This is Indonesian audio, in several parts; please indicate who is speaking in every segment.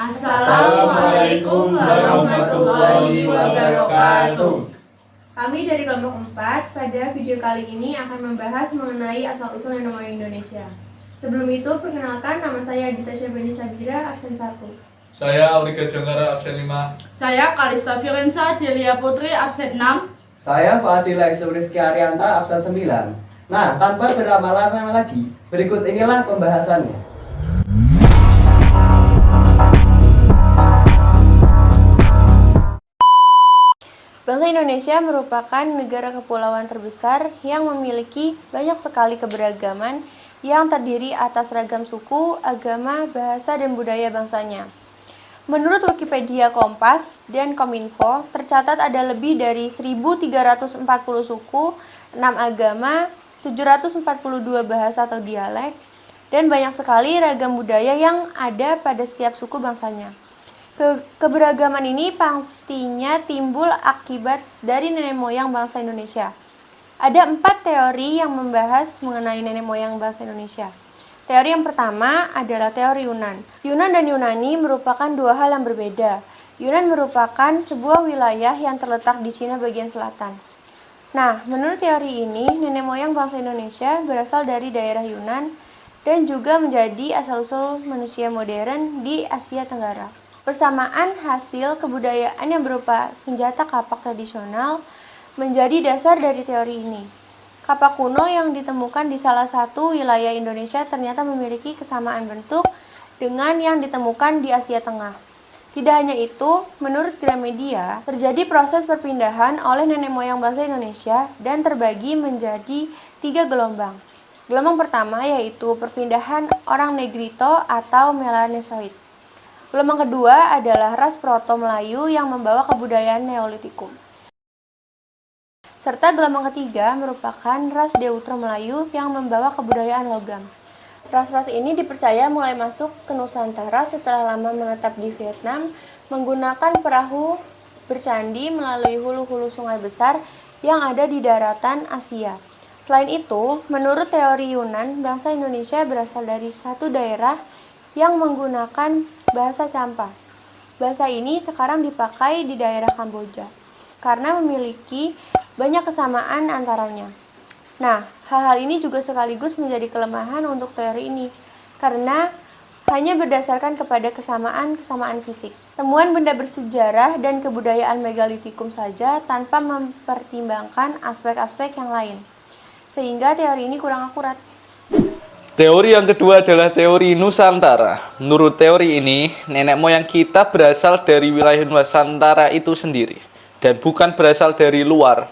Speaker 1: Assalamualaikum warahmatullahi wabarakatuh.
Speaker 2: Kami dari kelompok 4 pada video kali ini akan membahas mengenai asal-usul nenek moyang Indonesia. Sebelum itu, perkenalkan, nama saya Adita Syabani Sabira, absen 1.
Speaker 3: Saya Aurika Janggara, absen 5.
Speaker 4: Saya Kalista Firenza Delia Putri, absen 6.
Speaker 1: Saya Fadila Rizky Arianta, absen 9. Nah, tanpa berlama-lama lagi, berikut inilah pembahasannya.
Speaker 2: Bangsa Indonesia merupakan negara kepulauan terbesar yang memiliki banyak sekali keberagaman yang terdiri atas ragam suku, agama, bahasa, dan budaya bangsanya. Menurut Wikipedia Kompas dan Kominfo, tercatat ada lebih dari 1.340 suku, 6 agama, 742 bahasa atau dialek, dan banyak sekali ragam budaya yang ada pada setiap suku bangsanya. Keberagaman ini pastinya timbul akibat dari nenek moyang bangsa Indonesia. Ada 4 teori yang membahas mengenai nenek moyang bangsa Indonesia. Teori yang pertama adalah teori Yunan. Yunan dan Yunani merupakan dua hal yang berbeda. Yunan merupakan sebuah wilayah yang terletak di Cina bagian selatan. Nah, menurut teori ini, nenek moyang bangsa Indonesia berasal dari daerah Yunan dan juga menjadi asal-usul manusia modern di Asia Tenggara. Persamaan hasil kebudayaan yang berupa senjata kapak tradisional menjadi dasar dari teori ini. Kapak kuno yang ditemukan di salah satu wilayah Indonesia ternyata memiliki kesamaan bentuk dengan yang ditemukan di Asia Tengah. Tidak hanya itu, menurut Gramedia, terjadi proses perpindahan oleh nenek moyang bangsa Indonesia dan terbagi menjadi 3 gelombang. Gelombang pertama yaitu perpindahan orang Negrito atau Melanesoid. Gelombang kedua adalah ras Proto-Melayu yang membawa kebudayaan Neolitikum. Serta gelombang ketiga merupakan ras Deutero-Melayu yang membawa kebudayaan logam. Ras-ras ini dipercaya mulai masuk ke Nusantara setelah lama menetap di Vietnam menggunakan perahu bercandi melalui hulu-hulu sungai besar yang ada di daratan Asia. Selain itu, menurut teori Yunan, bangsa Indonesia berasal dari satu daerah yang menggunakan bahasa Champa. Bahasa ini sekarang dipakai di daerah Kamboja karena memiliki banyak kesamaan antaranya. Nah, hal-hal ini juga sekaligus menjadi kelemahan untuk teori ini karena hanya berdasarkan kepada kesamaan fisik. Temuan benda bersejarah dan kebudayaan megalitikum saja tanpa mempertimbangkan aspek-aspek yang lain. Sehingga teori ini kurang akurat.
Speaker 3: Teori yang kedua adalah teori Nusantara. Menurut teori ini, nenek moyang kita berasal dari wilayah Nusantara itu sendiri dan bukan berasal dari luar.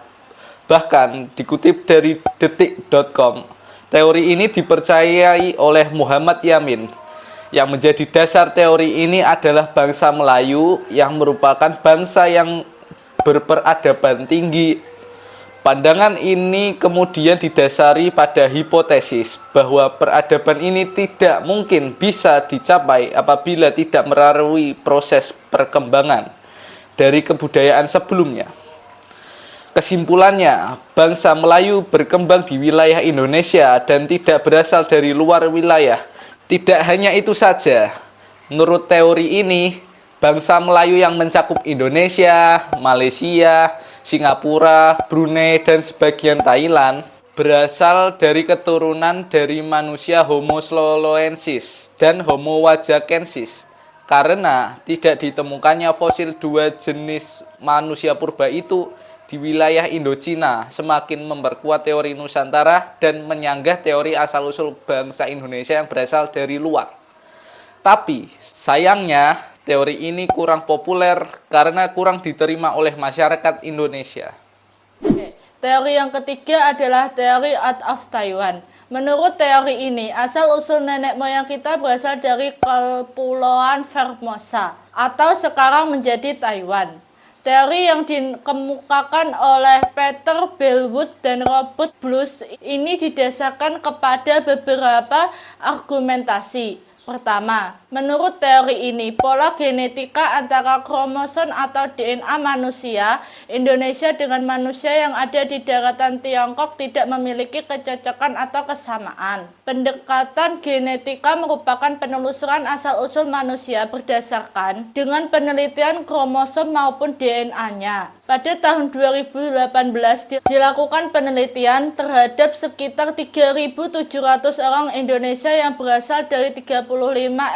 Speaker 3: Bahkan dikutip dari detik.com, teori ini dipercayai oleh Muhammad Yamin. Yang menjadi dasar teori ini adalah bangsa Melayu yang merupakan bangsa yang berperadaban tinggi. Pandangan ini kemudian didasari pada hipotesis bahwa peradaban ini tidak mungkin bisa dicapai apabila tidak melalui proses perkembangan dari kebudayaan sebelumnya. Kesimpulannya, bangsa Melayu berkembang di wilayah Indonesia dan tidak berasal dari luar wilayah. Tidak hanya itu saja, menurut teori ini, bangsa Melayu yang mencakup Indonesia, Malaysia, Singapura, Brunei, dan sebagian Thailand berasal dari keturunan dari manusia Homo sloloensis dan Homo wajakensis. Karena tidak ditemukannya fosil dua jenis manusia purba itu di wilayah Indochina semakin memperkuat teori Nusantara dan menyanggah teori asal-usul bangsa Indonesia yang berasal dari luar. Tapi sayangnya teori ini kurang populer karena kurang diterima oleh masyarakat Indonesia.
Speaker 4: Teori yang ketiga adalah teori out of Taiwan. Menurut teori ini, asal-usul nenek moyang kita berasal dari Kepulauan Formosa atau sekarang menjadi Taiwan. Teori yang dikemukakan oleh Peter Bellwood dan Robert Blues ini didasarkan kepada beberapa argumentasi. Pertama, Menurut teori ini, pola genetika antara kromosom atau DNA manusia Indonesia dengan manusia yang ada di daratan Tiongkok tidak memiliki kecocokan atau kesamaan. Pendekatan genetika merupakan penelusuran asal-usul manusia berdasarkan dengan penelitian kromosom maupun DNA-nya. Pada tahun 2018 dilakukan penelitian terhadap sekitar 3.700 orang Indonesia yang berasal dari 35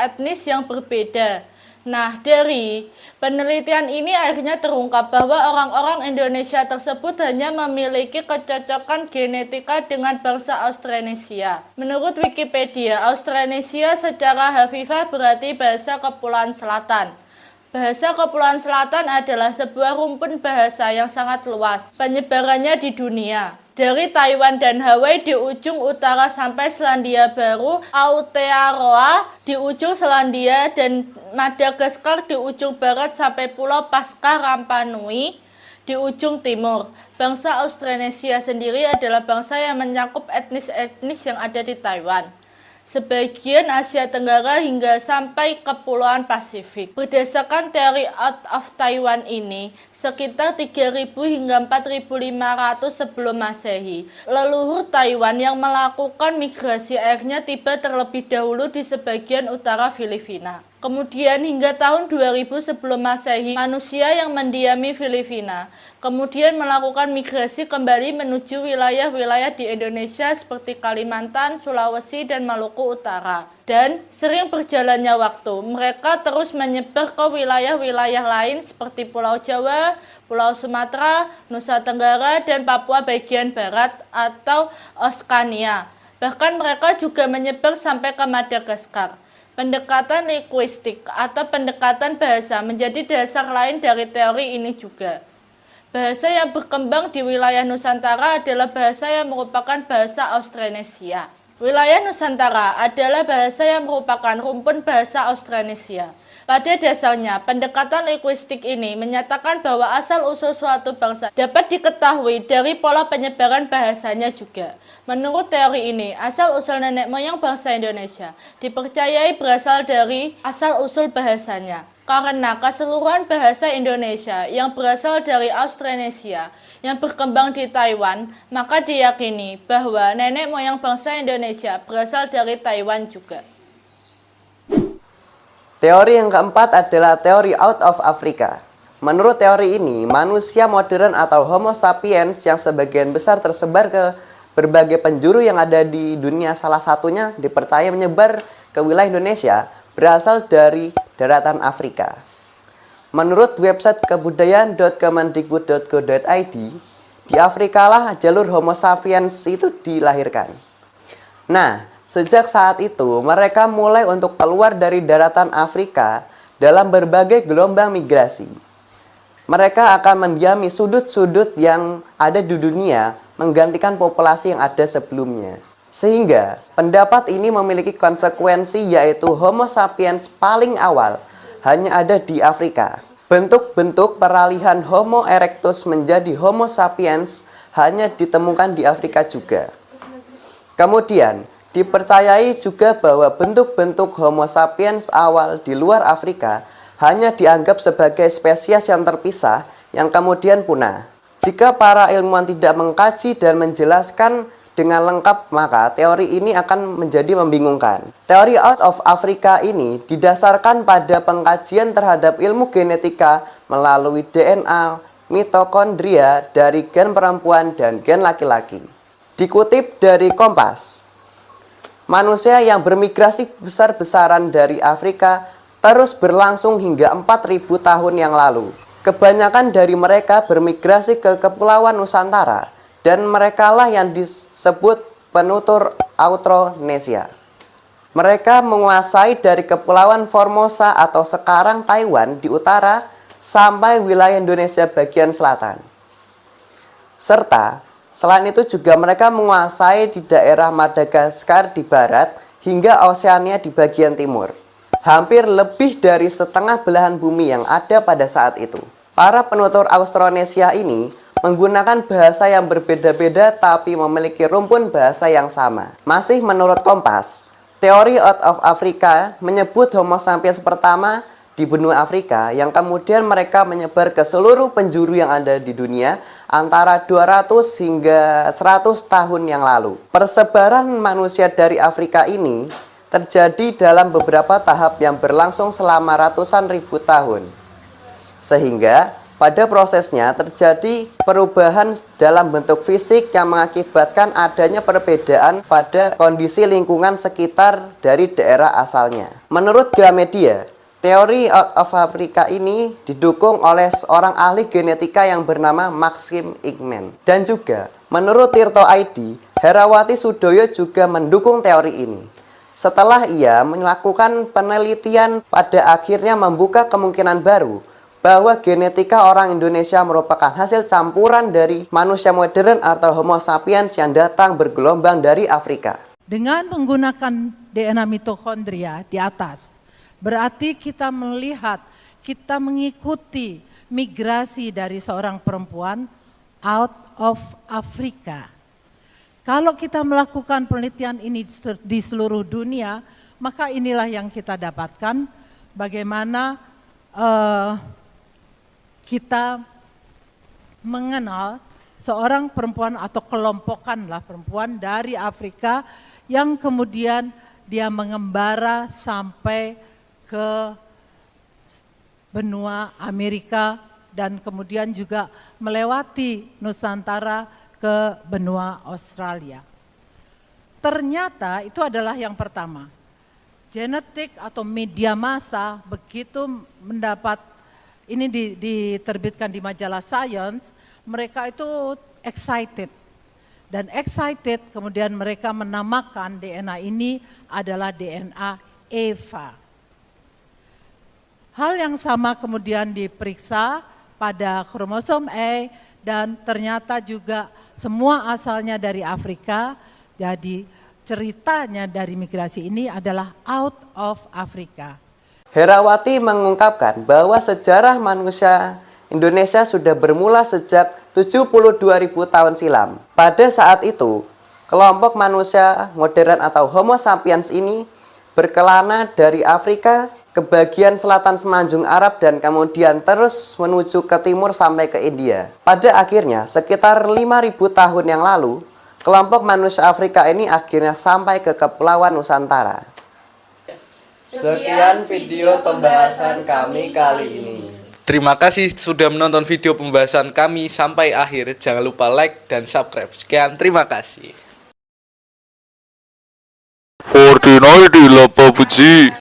Speaker 4: etnis yang berbeda. Nah, dari penelitian ini akhirnya terungkap bahwa orang-orang Indonesia tersebut hanya memiliki kecocokan genetika dengan bangsa Austronesia. Menurut Wikipedia, Austronesia secara harfiah berarti bahasa Kepulauan Selatan. Bahasa Kepulauan Selatan adalah sebuah rumpun bahasa yang sangat luas, penyebarannya di dunia. Dari Taiwan dan Hawaii di ujung utara sampai Selandia Baru, Aotearoa di ujung Selandia, dan Madagaskar di ujung barat sampai Pulau Pasca Rapa Nui di ujung timur. Bangsa Austronesia sendiri adalah bangsa yang mencakup etnis-etnis yang ada di Taiwan, sebagian Asia Tenggara hingga sampai Kepulauan Pasifik. Berdasarkan teori Out of Taiwan ini, sekitar 3.000 hingga 4.500 sebelum Masehi, leluhur Taiwan yang melakukan migrasi akhirnya tiba terlebih dahulu di sebagian utara Filipina. Kemudian hingga tahun 2000 sebelum Masehi, manusia yang mendiami Filipina kemudian melakukan migrasi kembali menuju wilayah-wilayah di Indonesia seperti Kalimantan, Sulawesi, dan Maluku Utara. Dan sering berjalannya waktu, mereka terus menyebar ke wilayah-wilayah lain seperti Pulau Jawa, Pulau Sumatera, Nusa Tenggara, dan Papua bagian barat atau Oskania. Bahkan mereka juga menyebar sampai ke Madagaskar. Pendekatan linguistik atau pendekatan bahasa menjadi dasar lain dari teori ini juga. Bahasa yang berkembang di wilayah Nusantara adalah bahasa yang merupakan bahasa Austronesia. Wilayah Nusantara adalah bahasa yang merupakan rumpun bahasa Austronesia. Pada dasarnya, pendekatan linguistik ini menyatakan bahwa asal-usul suatu bangsa dapat diketahui dari pola penyebaran bahasanya juga. Menurut teori ini, asal-usul nenek moyang bangsa Indonesia dipercayai berasal dari asal-usul bahasanya. Karena keseluruhan bahasa Indonesia yang berasal dari Austronesia yang berkembang di Taiwan, maka diyakini bahwa nenek moyang bangsa Indonesia berasal dari Taiwan juga.
Speaker 1: Teori yang keempat adalah teori out of Africa. Menurut teori ini, manusia modern atau Homo sapiens yang sebagian besar tersebar ke berbagai penjuru yang ada di dunia, salah satunya dipercaya menyebar ke wilayah Indonesia, berasal dari daratan Afrika. Menurut website kebudayaan.kemendikbud.go.id, di Afrika lah jalur Homo sapiens itu dilahirkan. Nah, sejak saat itu, mereka mulai untuk keluar dari daratan Afrika dalam berbagai gelombang migrasi. Mereka akan mendiami sudut-sudut yang ada di dunia, menggantikan populasi yang ada sebelumnya. Sehingga, pendapat ini memiliki konsekuensi yaitu Homo sapiens paling awal hanya ada di Afrika. Bentuk-bentuk peralihan Homo erectus menjadi Homo sapiens hanya ditemukan di Afrika juga. Kemudian, dipercayai juga bahwa bentuk-bentuk Homo sapiens awal di luar Afrika hanya dianggap sebagai spesies yang terpisah yang kemudian punah. Jika para ilmuwan tidak mengkaji dan menjelaskan dengan lengkap, maka teori ini akan menjadi membingungkan. Teori out of Africa ini didasarkan pada pengkajian terhadap ilmu genetika melalui DNA, mitokondria dari gen perempuan dan gen laki-laki. Dikutip dari Kompas, manusia yang bermigrasi besar-besaran dari Afrika terus berlangsung hingga 4.000 tahun yang lalu. Kebanyakan dari mereka bermigrasi ke Kepulauan Nusantara, dan merekalah yang disebut penutur Austronesia. Mereka menguasai dari Kepulauan Formosa atau sekarang Taiwan di utara sampai wilayah Indonesia bagian selatan. Serta selain itu juga mereka menguasai di daerah Madagaskar di barat hingga Oseania di bagian timur. Hampir lebih dari setengah belahan bumi yang ada pada saat itu. Para penutur Austronesia ini menggunakan bahasa yang berbeda-beda tapi memiliki rumpun bahasa yang sama. Masih menurut Kompas, Teori Out of Africa menyebut Homo sapiens pertama di benua Afrika yang kemudian mereka menyebar ke seluruh penjuru yang ada di dunia antara 200 hingga 100 tahun yang lalu. Persebaran manusia dari Afrika ini terjadi dalam beberapa tahap yang berlangsung selama ratusan ribu tahun. Sehingga pada prosesnya terjadi perubahan dalam bentuk fisik yang mengakibatkan adanya perbedaan pada kondisi lingkungan sekitar dari daerah asalnya. Menurut Gramedia, teori Out of Africa ini didukung oleh seorang ahli genetika yang bernama Maxim Ingman. Dan juga, menurut Tirto ID, Herawati Sudoyo juga mendukung teori ini. Setelah ia melakukan penelitian, pada akhirnya membuka kemungkinan baru bahwa genetika orang Indonesia merupakan hasil campuran dari manusia modern atau Homo sapiens yang datang bergelombang dari Afrika.
Speaker 5: Dengan menggunakan DNA mitokondria di atas, berarti kita melihat, kita mengikuti migrasi dari seorang perempuan out of Afrika. Kalau kita melakukan penelitian ini di seluruh dunia, maka inilah yang kita dapatkan bagaimana kita mengenal seorang perempuan atau kelompokanlah perempuan dari Afrika yang kemudian dia mengembara sampai ke benua Amerika dan kemudian juga melewati Nusantara ke benua Australia. Ternyata itu adalah yang pertama. Genetik atau media massa begitu mendapat, ini diterbitkan di majalah Science, mereka itu excited. Dan excited kemudian mereka menamakan DNA ini adalah DNA Eva. Hal yang sama kemudian diperiksa pada kromosom E dan ternyata juga semua asalnya dari Afrika. Jadi ceritanya dari migrasi ini adalah out of Africa.
Speaker 1: Herawati mengungkapkan bahwa sejarah manusia Indonesia sudah bermula sejak 72.000 tahun silam. Pada saat itu, kelompok manusia modern atau Homo sapiens ini berkelana dari Afrika ke bagian selatan semenanjung Arab dan kemudian terus menuju ke timur sampai ke India. Pada akhirnya, sekitar 5.000 tahun yang lalu, kelompok manusia Afrika ini akhirnya sampai ke Kepulauan Nusantara. Sekian video pembahasan kami kali ini.
Speaker 3: Terima kasih sudah menonton video pembahasan kami sampai akhir. Jangan lupa like dan subscribe. Sekian, terima kasih.
Speaker 6: Fortnite di Lapa Puji.